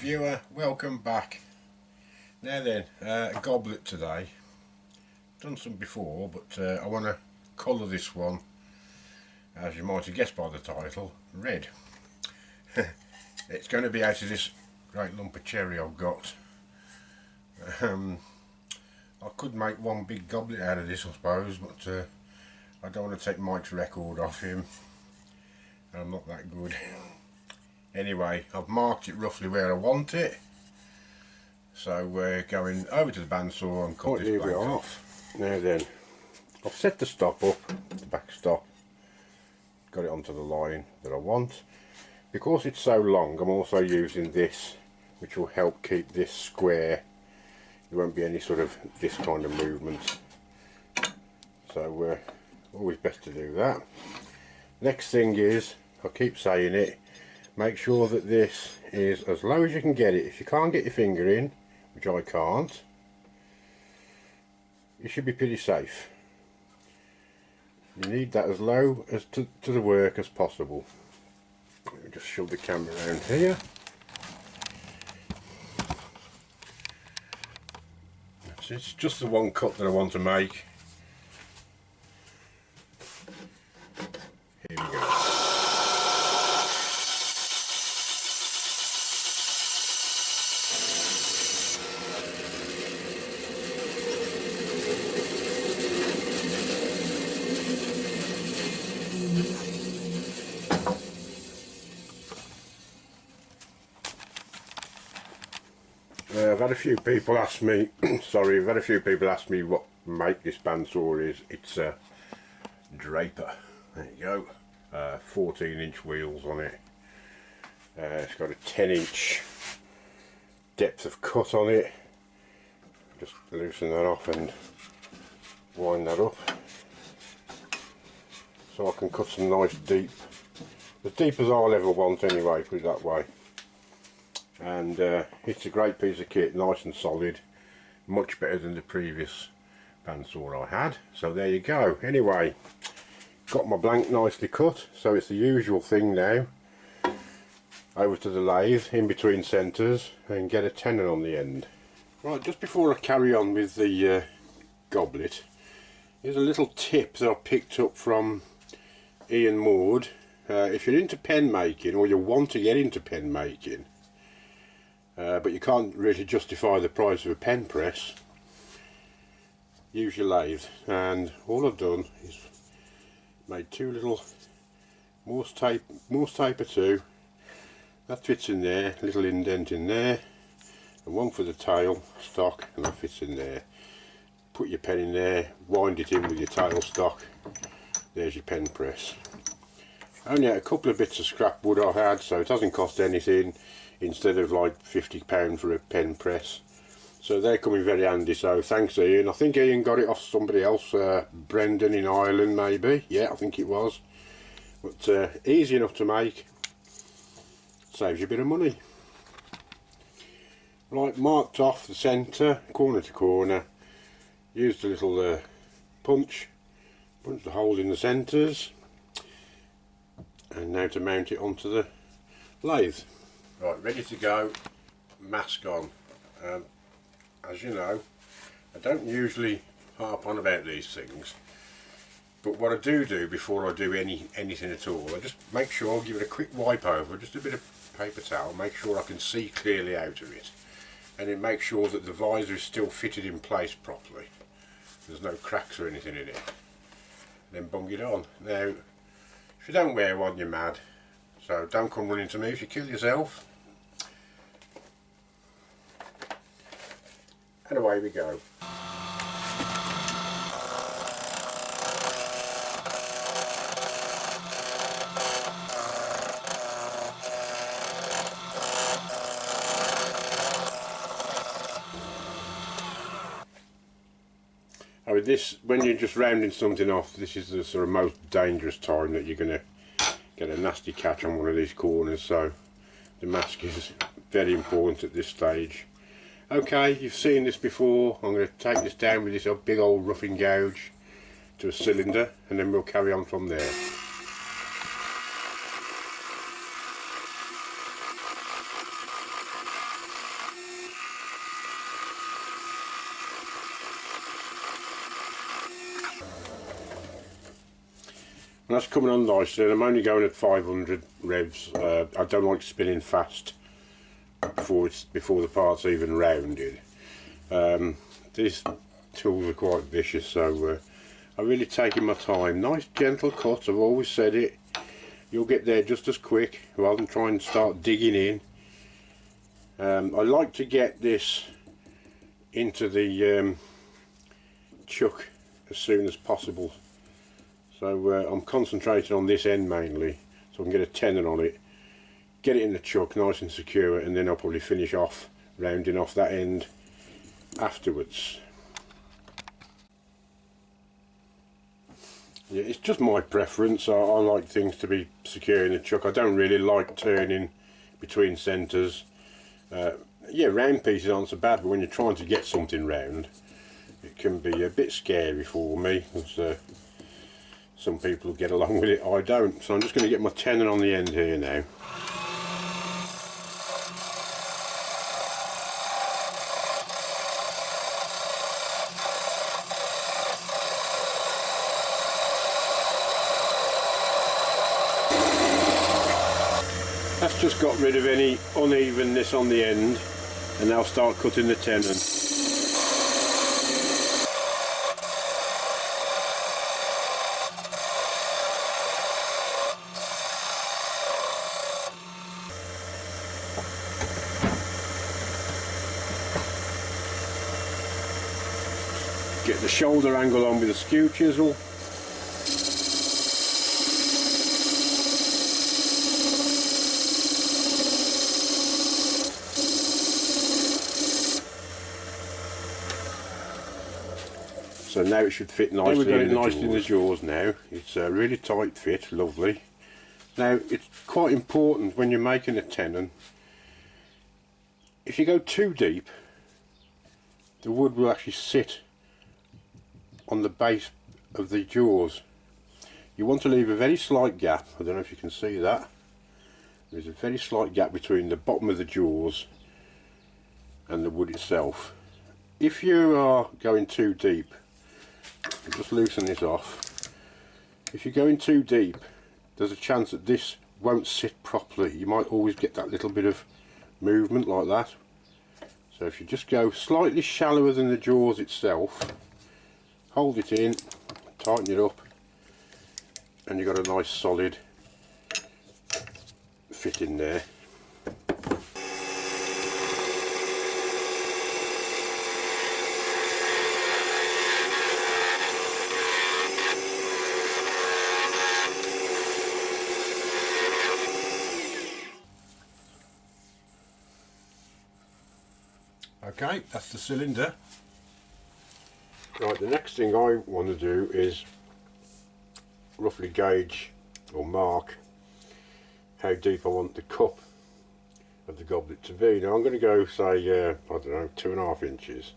viewer, welcome back. Now then, a goblet today. Done some before, but I want to colour this one, as you might have guessed by the title, red. It's going to be out of this great lump of cherry I've got. I could make one big goblet out of this, I suppose, but I don't want to take Mike's record off him. I'm not that good. Anyway, I've marked it roughly where I want it, so we're going over to the bandsaw and cut this blank off. Now then, I've set the stop up, the back stop, got it onto the line that I want. Because it's so long, I'm also using this, which will help keep this square. There won't be any sort of this kind of movement, so always best to do that. Next thing is, I keep saying it, make sure that this is as low as you can get it. If you can't get your finger in, which I can't, you should be pretty safe. You need that as low as to the work as possible. Let me just shove the camera around here. It's just the one cut that I want to make. Here we go. I've had a few people ask me, sorry, I've had a few people ask me what make this bandsaw is. It's a Draper. There you go. 14-inch wheels on it. It's got a 10-inch depth of cut on it. Just loosen that off and wind that up, so I can cut some nice deep, as deep as I'll ever want anyway, put it that way. And it's a great piece of kit, nice and solid, much better than the previous bandsaw I had. So there you go. Anyway, got my blank nicely cut, so it's the usual thing now. Over to the lathe, in between centres, and get a tenon on the end. Right, just before I carry on with the goblet, here's a little tip that I picked up from Ian Maud. If you're into pen making, or you want to get into pen making, but you can't really justify the price of a pen press, use your lathe. And all I've done is made two little Morse taper 2, that fits in there, little indent in there, and one for the tail stock, and that fits in there. Put your pen in there, wind it in with your tail stock, there's your pen press. Only a couple of bits of scrap wood I had, so it hasn't cost anything, instead of like £50 for a pen press. So they're coming very handy, so thanks Ian. I think Ian got it off somebody else, Brendan in Ireland maybe, yeah I think it was. But easy enough to make, saves you a bit of money. Right, marked off the centre, corner to corner, used a little punch the hole in the centres, and now to mount it onto the lathe. Right, ready to go, mask on. As you know, I don't usually harp on about these things, but what I do before I do anything at all, I just make sure, give it a quick wipe over, just a bit of paper towel, make sure I can see clearly out of it, and then make sure that the visor is still fitted in place properly, there's no cracks or anything in it, then bung it on. Now if you don't wear one, you're mad, so don't come running to me if you kill yourself. And away we go. With this, when you're just rounding something off, this is the sort of most dangerous time that you're going to get a nasty catch on one of these corners, so the mask is very important at this stage. Okay, you've seen this before. I'm going to take this down with this big old roughing gouge to a cylinder, and then we'll carry on from there. And that's coming on nicely, and I'm only going at 500 revs. I don't like spinning fast before the part's even rounded. These tools are quite vicious, so I'm really taking my time. Nice gentle cut, I've always said it. You'll get there just as quick rather than trying to start digging in. I like to get this into the chuck as soon as possible. So I'm concentrating on this end mainly, so I can get a tenon on it, get it in the chuck nice and secure, and then I'll probably finish off rounding off that end afterwards. Yeah, it's just my preference. I like things to be secure in the chuck. I don't really like turning between centres. Yeah, round pieces aren't so bad, but when you're trying to get something round, it can be a bit scary for me, because some people get along with it, I don't. So I'm just going to get my tenon on the end here now. That's just got rid of any unevenness on the end, and now start cutting the tenon. Get the shoulder angle on with the skew chisel. So now it should fit nicely. We've got it nicely in the jaws now. It's a really tight fit, lovely. Now it's quite important when you're making a tenon, if you go too deep, the wood will actually sit on the base of the jaws. You want to leave a very slight gap. I don't know if you can see that. There's a very slight gap between the bottom of the jaws and the wood itself. If you are going too deep, just loosen this off. If you're going too deep, there's a chance that this won't sit properly. You might always get that little bit of movement like that. So if you just go slightly shallower than the jaws itself, hold it in, tighten it up, and you've got a nice solid fit in there. Okay, that's the cylinder. Right, the next thing I want to do is roughly gauge or mark how deep I want the cup of the goblet to be. Now I'm going to go, say, I don't know, 2.5 inches.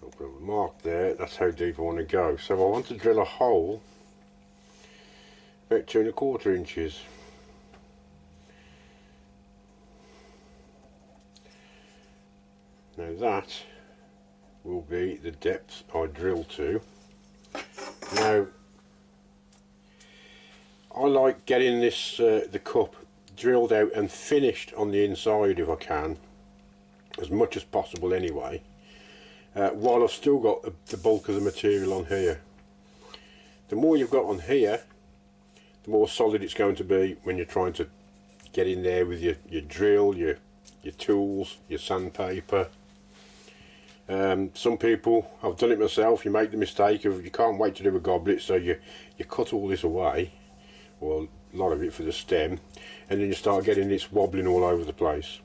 I'll put a mark there, that's how deep I want to go. So I want to drill a hole about 2.25 inches. Now that will be the depth I drill to. Now I like getting this the cup drilled out and finished on the inside if I can, as much as possible anyway, while I've still got the bulk of the material on here. The more you've got on here, the more solid it's going to be when you're trying to get in there with your drill, your tools, your sandpaper. Some people, I've done it myself, you make the mistake of you can't wait to do a goblet, so you cut all this away, or a lot of it for the stem, and then you start getting this wobbling all over the place.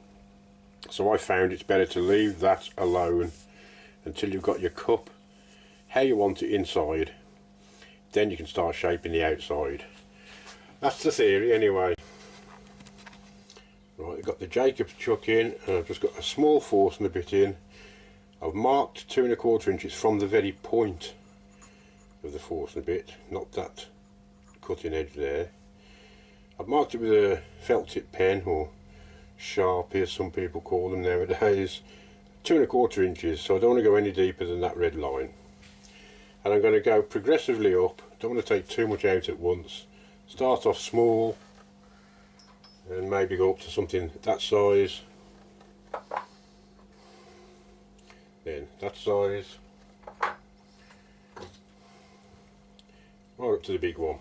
So I found it's better to leave that alone until you've got your cup how you want it inside, then you can start shaping the outside. That's the theory anyway. Right, I've got the Jacob's chuck in, and I've just got a small Forstner bit in. I've marked 2.25 inches from the very point of the Forstner bit, not that cutting edge there. I've marked it with a felt tip pen, or Sharpie as some people call them nowadays. 2.25 inches, so I don't want to go any deeper than that red line. And I'm going to go progressively up don't want to take too much out at once. Start off small and maybe go up to something that size, then that size, right up to the big one.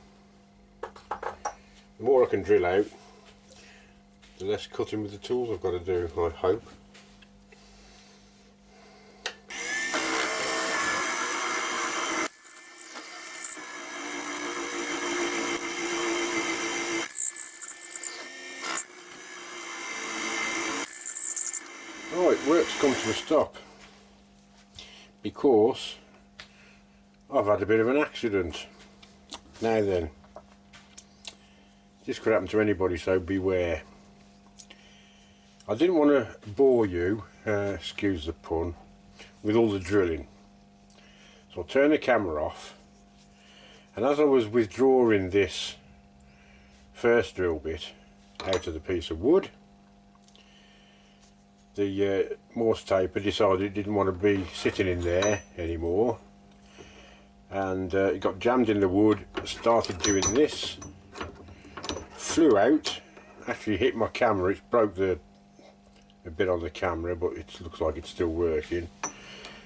The more I can drill out, the less cutting with the tools I've got to do, I hope. Right, work's come to a stop because I've had a bit of an accident. Now then, this could happen to anybody, so beware. I didn't want to bore you, excuse the pun, with all the drilling. So I turned the camera off, and as I was withdrawing this first drill bit out of the piece of wood, the Morse taper decided it didn't want to be sitting in there anymore, and it got jammed in the wood, started doing this, flew out, actually hit my camera. It broke a bit on the camera, but it looks like it's still working.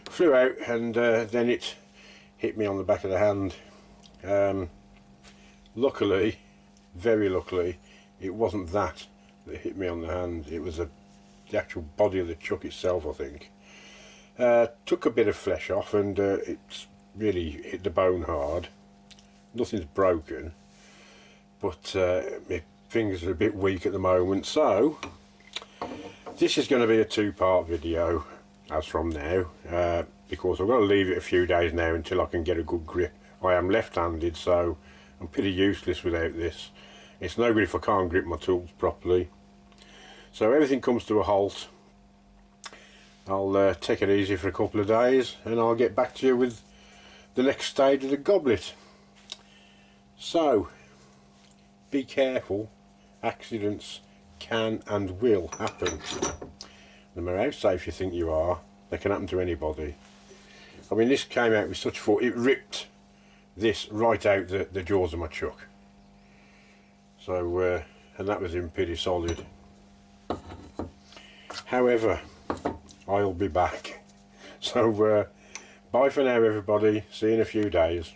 Flew out, and then it hit me on the back of the hand. Luckily, very luckily, it wasn't that hit me on the hand. It was the actual body of the chuck itself, I think. Took a bit of flesh off, and it's really hit the bone hard. Nothing's broken, but my fingers are a bit weak at the moment, so this is going to be a two-part video as from now, because I've got to leave it a few days now until I can get a good grip. I am left-handed, so I'm pretty useless without this. It's no good if I can't grip my tools properly. So everything comes to a halt. I'll take it easy for a couple of days, and I'll get back to you with the next stage of the goblet. So be careful, accidents can and will happen. No matter how safe you think you are, they can happen to anybody. I mean, this came out with such force, it ripped this right out the jaws of my chuck. So and that was in pretty solid. However, I'll be back. So bye for now, everybody. See you in a few days.